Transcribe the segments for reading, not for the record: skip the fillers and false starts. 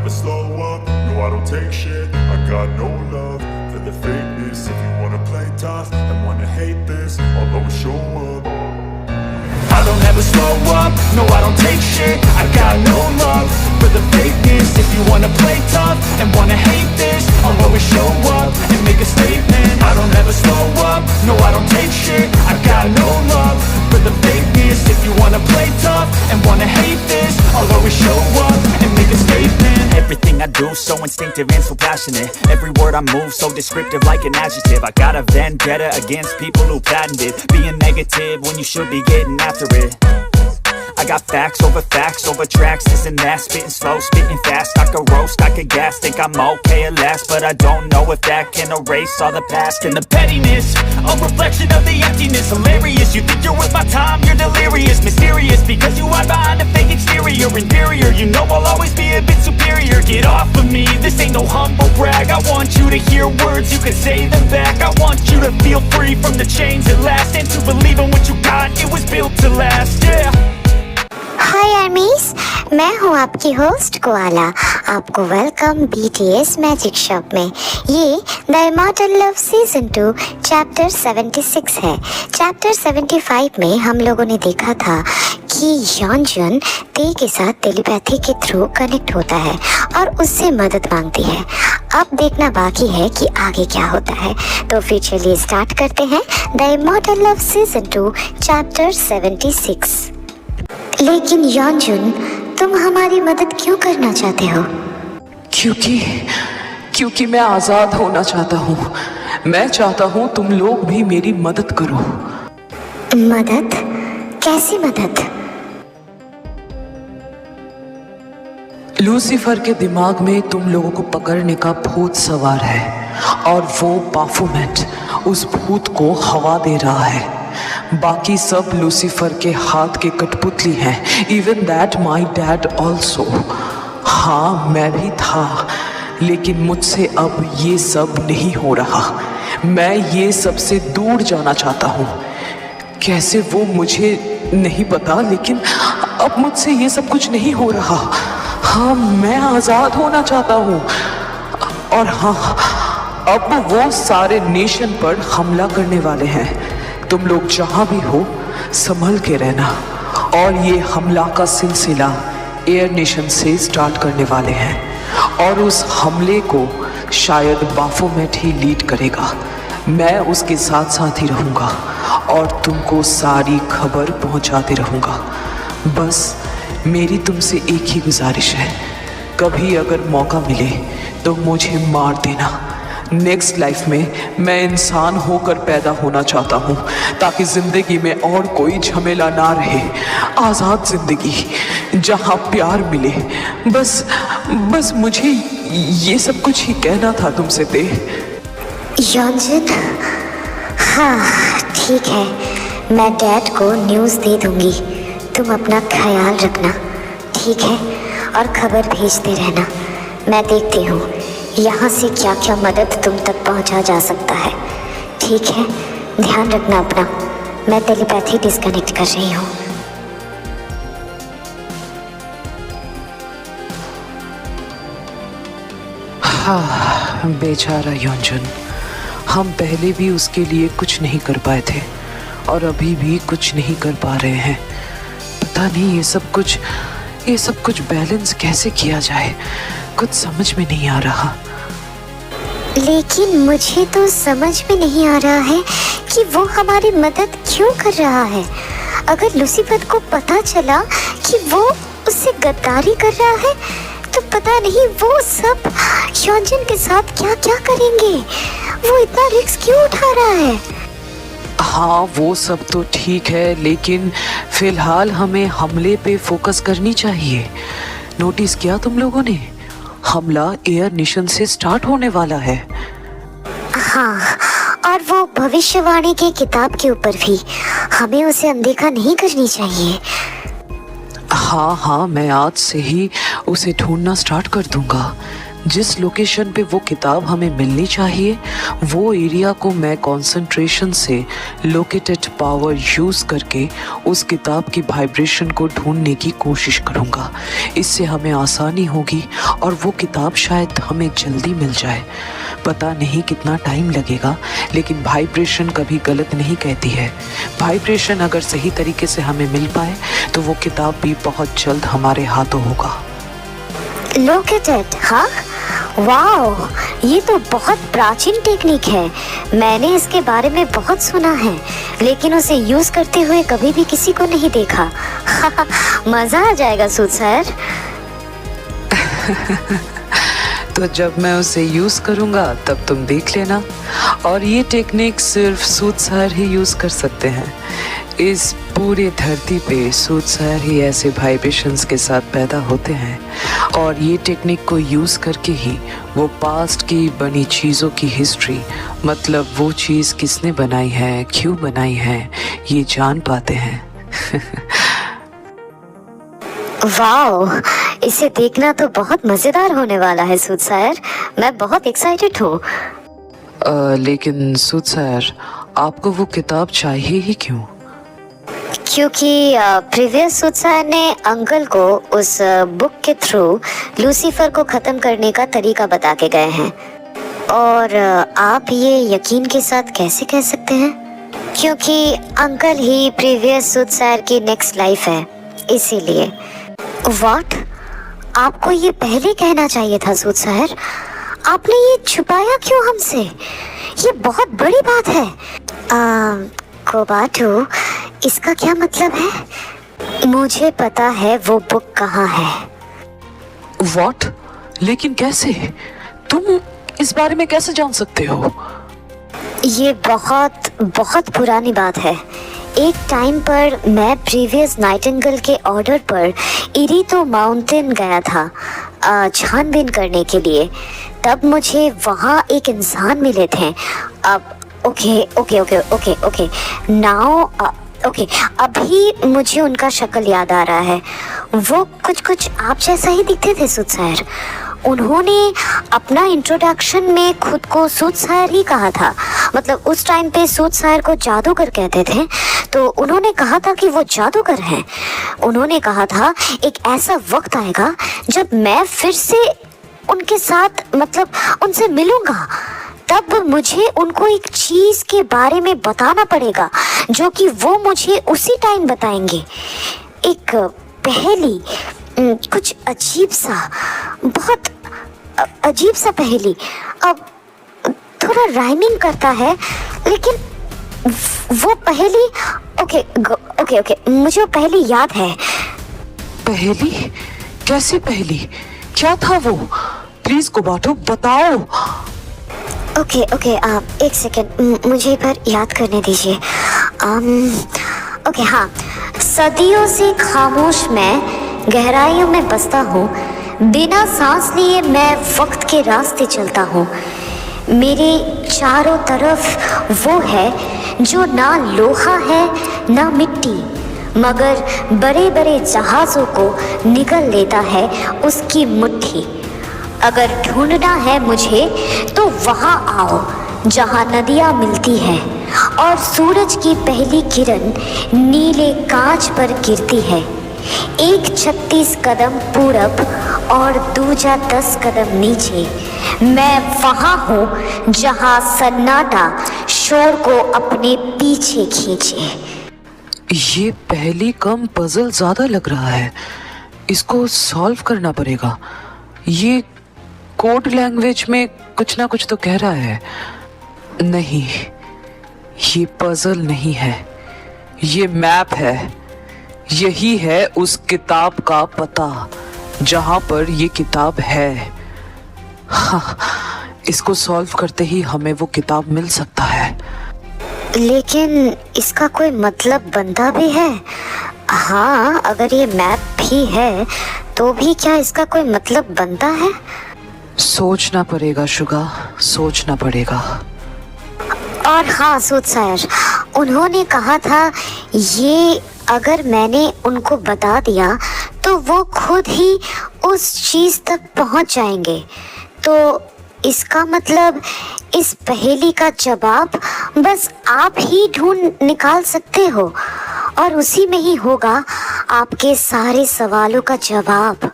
never slow up, no I don't take shit. I got no love for the fakeness. If you wanna play tough and wanna hate this, I'll always show up. I don't ever slow up, no I don't take shit. I got no love for the fakeness. If you wanna play tough and wanna hate this, I'll always show up and make a statement. I don't ever slow up, no I don't take shit. I got no love for the fakeness. If you wanna play tough and wanna hate this, I'll always show up and make a statement. Everything I do so instinctive and so passionate. Every word I move so descriptive like an adjective. I got a vendetta against people who patented being negative when you should be getting after it. I got facts over tracks, this and that. Spitting slow, spitting fast. I could roast, I could gas. Think I'm okay at last, but I don't know if that can erase all the past. And the pettiness, a reflection of the emptiness. Hilarious, you think you're worth my time, you're delirious. Mysterious, because you hide behind a fake exterior. Inferior, you know I'll always be a bit superior. Get off of me, this ain't no humble brag. I want you to hear words, you can say them back. I want you to feel free from the chains at last, and to believe in what you got, it was built to last, yeah. हाय आर्मीज, मैं हूँ आपकी host koala. आपको welcome BTS magic shop में। ये the immortal love season 2 chapter 76 है। Chapter 75 में हम लोगों ने देखा था कि यॉनजुन ते के साथ टेलीपैथी के थ्रू कनेक्ट होता है और उससे मदद मांगती है। अब देखना बाकी है कि आगे क्या होता है। तो फिर चलिए स्टार्ट करते हैं the immortal love season 2 chapter 76। लेकिन यॉनजुन, तुम हमारी मदद क्यों करना चाहते हो? क्योंकि मैं आजाद होना चाहता हूँ। मैं चाहता हूँ तुम लोग भी मेरी मदद करो। मदद? कैसी मदद? लूसीफर के दिमाग में तुम लोगों को पकड़ने का भूत सवार है और वो बाफोमेट उस भूत को हवा दे रहा है। बाकी सब लूसीफर के हाथ के कठपुतली हैं। Even that my dad also. हाँ, मैं भी था, लेकिन मुझसे अब ये सब नहीं हो रहा। मैं ये सब से दूर जाना चाहता हूँ। कैसे वो मुझे नहीं पता, लेकिन अब मुझसे ये सब कुछ नहीं हो रहा। हाँ, मैं आज़ाद होना चाहता हूँ। और हाँ, अब वो सारे नेशन पर हमला करने वाले हैं। तुम लोग जहां भी हो संभल के रहना। और ये हमला का सिलसिला एयर नेशन से स्टार्ट करने वाले हैं और उस हमले को शायद बाफोमेट ही लीड करेगा। मैं उसके साथ साथ ही रहूँगा और तुमको सारी खबर पहुँचाते रहूँगा। बस मेरी तुमसे एक ही गुजारिश है, कभी अगर मौका मिले तो मुझे मार देना। नेक्स्ट लाइफ में मैं इंसान होकर पैदा होना चाहता हूँ ताकि ज़िंदगी में और कोई झमेला ना रहे। आज़ाद ज़िंदगी जहाँ प्यार मिले। बस मुझे ये सब कुछ ही कहना था तुमसे ते। यॉनजुन, हाँ ठीक है, मैं डैड को न्यूज़ दे दूँगी। तुम अपना ख्याल रखना, ठीक है? और खबर भेजते रहना। मैं देखती हूँ यहाँ से क्या क्या मदद तुम तक पहुँचा जा सकता है, ठीक है? ध्यान रखना अपना। मैं टेलीपैथी डिस्कनेक्ट कर रही हूँ। हाँ, बेचारा यॉनजुन, हम पहले भी उसके लिए कुछ नहीं कर पाए थे और अभी भी कुछ नहीं कर पा रहे हैं। पता नहीं ये सब कुछ बैलेंस कैसे किया जाए, कुछ समझ में नहीं आ रहा। लेकिन मुझे तो समझ में नहीं आ रहा है कि वो हमारी मदद क्यों कर रहा है। अगर लूसीफर को पता चला कि वो उससे गद्दारी कर रहा है तो पता नहीं वो सब यॉनजुन के साथ क्या क्या करेंगे। वो इतना रिस्क क्यों उठा रहा है? हाँ, वो सब तो ठीक है, लेकिन फिलहाल हमें हमले पे फोकस करनी चाहिए। नोटिस किया तुम लोगों ने? हमला एयर नेशन से स्टार्ट होने वाला है। हाँ, और वो भविष्यवाणी की किताब के ऊपर भी। हमें उसे अनदेखा नहीं करनी चाहिए। हाँ, मैं आज से ही उसे ढूंढना स्टार्ट कर दूंगा। जिस लोकेशन पे वो किताब हमें मिलनी चाहिए, वो एरिया को मैं कंसंट्रेशन से लोकेटेड पावर यूज़ करके उस किताब की वाइब्रेशन को ढूंढने की कोशिश करूँगा। इससे हमें आसानी होगी और वो किताब शायद हमें जल्दी मिल जाए। पता नहीं कितना टाइम लगेगा, लेकिन वाइब्रेशन कभी गलत नहीं कहती है। वाइब्रेशन अगर सही तरीके से हमें मिल पाए तो वो किताब भी बहुत जल्द हमारे हाथों होगा। लोकेटेड, हाँ, वाओ, ये तो बहुत प्राचीन टेक्निक है। मैंने इसके बारे में बहुत सुना है, लेकिन उसे यूज करते हुए कभी भी किसी को नहीं देखा। मजा आ जाएगा सूद सर। तो जब मैं उसे यूज करूंगा तब तुम देख लेना। और ये टेक्निक सिर्फ सूद सर ही यूज कर सकते हैं। इस पूरे धरती पे सूद सर ही ऐसे वाइब्रेशंस के साथ पैदा होते हैं, और ये टेक्निक को यूज़ करके ही वो पास्ट की बनी चीज़ों की हिस्ट्री, मतलब वो चीज़ किसने बनाई है, क्यों बनाई है, ये जान पाते हैं। वाओ, इसे देखना तो बहुत मजेदार होने वाला है सूद सर। मैं बहुत एक्साइटेड हूँ। लेकिन सूद सर, आपको वो किताब चाहिए ही क्यों? क्योंकि प्रीवियस सूद सर ने अंकल को उस बुक के थ्रू लूसीफर को खत्म करने का तरीका बता के गए हैं। और आप ये यकीन के साथ कैसे कह सकते हैं? क्योंकि अंकल ही प्रीवियस सूद सर की नेक्स्ट लाइफ है, इसीलिए। व्हाट? आपको ये पहले कहना चाहिए था सूद सर। आपने ये छुपाया क्यों हमसे? ये बहुत बड़ी बात है। कोबाटू, इसका क्या मतलब है? मुझे पता है वो बुक कहाँ है। What? लेकिन कैसे? तुम इस बारे में कैसे जान सकते हो? ये बहुत बहुत पुरानी बात है। एक टाइम पर मैं प्रीवियस नाइटिंगेल के ऑर्डर पर इरितो माउंटेन गया था छानबीन करने के लिए। तब मुझे वहाँ एक इंसान मिले थे। अब ओके नाउ अभी मुझे उनका शक्ल याद आ रहा है। वो कुछ आप जैसा ही दिखते थे सूद सर। उन्होंने अपना इंट्रोडक्शन में खुद को सूद सर ही कहा था। मतलब उस टाइम पे सूद सर को जादूगर कहते थे, तो उन्होंने कहा था कि वो जादूगर हैं। उन्होंने कहा था एक ऐसा वक्त आएगा जब मैं फिर से उनके साथ, मतलब उनसे मिलूंगा। तब मुझे उनको एक चीज के बारे में बताना पड़ेगा जो कि वो मुझे उसी टाइम बताएंगे। एक पहेली, कुछ अजीब सा, बहुत अजीब सा पहेली। अब थोड़ा राइमिंग करता है, लेकिन वो पहेली, ओके मुझे वो पहेली याद है। पहेली? कैसी पहेली? क्या था वो? प्लीज कोबाटू बताओ। ओके एक सेकेंड, मुझे एक बार याद करने दीजिए। ओके हाँ, सदियों से खामोश मैं गहराइयों में बसता हूँ। बिना सांस लिए मैं वक्त के रास्ते चलता हूँ। मेरे चारों तरफ वो है जो ना लोहा है ना मिट्टी, मगर बड़े बड़े जहाज़ों को निगल लेता है उसकी मुट्ठी। अगर ढूंढना है मुझे तो वहाँ आओ जहाँ नदियाँ मिलती हैं और सूरज की पहली किरण नीले कांच पर गिरती है। एक 36 कदम पूरब और दूजा 10 कदम नीचे। मैं वहाँ हूँ जहाँ सन्नाटा शोर को अपने पीछे खींचे। ये पहली कम पजल ज्यादा लग रहा है। इसको सॉल्व करना पड़ेगा। ये कोड लैंग्वेज में कुछ ना कुछ तो कह रहा है। नहीं, ये पजल नहीं है, ये मैप है। यही है उस किताब का पता जहां पर ये किताब है। हाँ, इसको सॉल्व करते ही हमें वो किताब मिल सकता है। लेकिन इसका कोई मतलब बनता भी है? हाँ, अगर ये मैप भी है तो भी क्या इसका कोई मतलब बनता है? सोचना पड़ेगा शुगा, सोचना पड़ेगा। और हाँ सूद सर, उन्होंने कहा था ये अगर मैंने उनको बता दिया तो वो खुद ही उस चीज तक पहुंच जाएंगे। तो इसका मतलब इस पहेली का जवाब बस आप ही ढूंढ निकाल सकते हो और उसी में ही होगा आपके सारे सवालों का जवाब।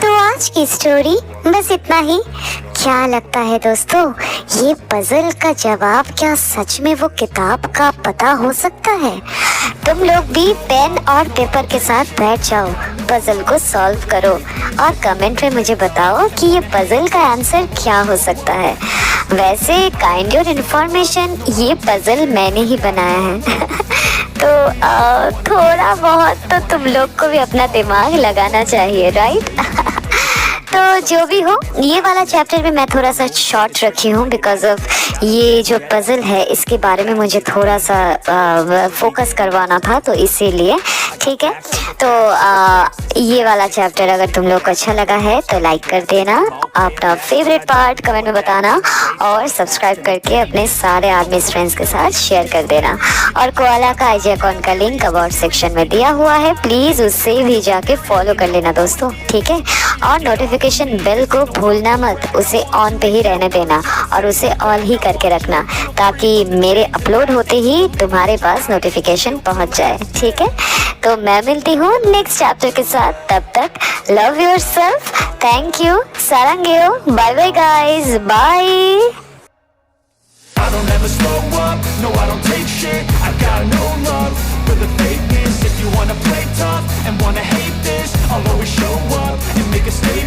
तो आज की स्टोरी बस इतना ही। क्या लगता है दोस्तों, ये पजल का जवाब क्या सच में वो किताब का पता हो सकता है? तुम लोग भी पेन और पेपर के साथ बैठ जाओ, पजल को सॉल्व करो और कमेंट में मुझे बताओ कि ये पजल का आंसर क्या हो सकता है। वैसे काइंड योर इन्फॉर्मेशन, ये पजल मैंने ही बनाया है तो थोड़ा बहुत तो तुम लोग को भी अपना दिमाग लगाना चाहिए, राइट? तो जो भी हो, ये वाला चैप्टर भी मैं थोड़ा सा शॉर्ट रखी हूँ बिकॉज ऑफ ये जो पजल है इसके बारे में मुझे थोड़ा सा फोकस करवाना था, तो इसीलिए ठीक है। तो ये वाला चैप्टर अगर तुम लोग को अच्छा लगा है तो लाइक कर देना, अपना फेवरेट पार्ट कमेंट में बताना और सब्सक्राइब करके अपने सारे आदमी फ्रेंड्स के साथ शेयर कर देना। और कोआला का आईजी अकाउंट का लिंक अबाउट सेक्शन में दिया हुआ है, प्लीज़ उससे भी जाके फॉलो कर लेना दोस्तों, ठीक है? और नोटिफिकेशन बेल को भूलना मत, उसे ऑन पे ही रहने देना और उसे ऑल ही करके रखना ताकि मेरे अपलोड होते ही तुम्हारे पास नोटिफिकेशन पहुंच जाए, ठीक है? तो मैं मिलती हूँ नेक्स्ट चैप्टर के साथ, तब तक लव योरसेल्फ, थैंक यू, सारंगेओ, bye bye guys, bye. I don't ever slow up, no I don't take shit. I got no love for the fakeness. If you wanna play tough and wanna hate this, I'll always show up and make a statement.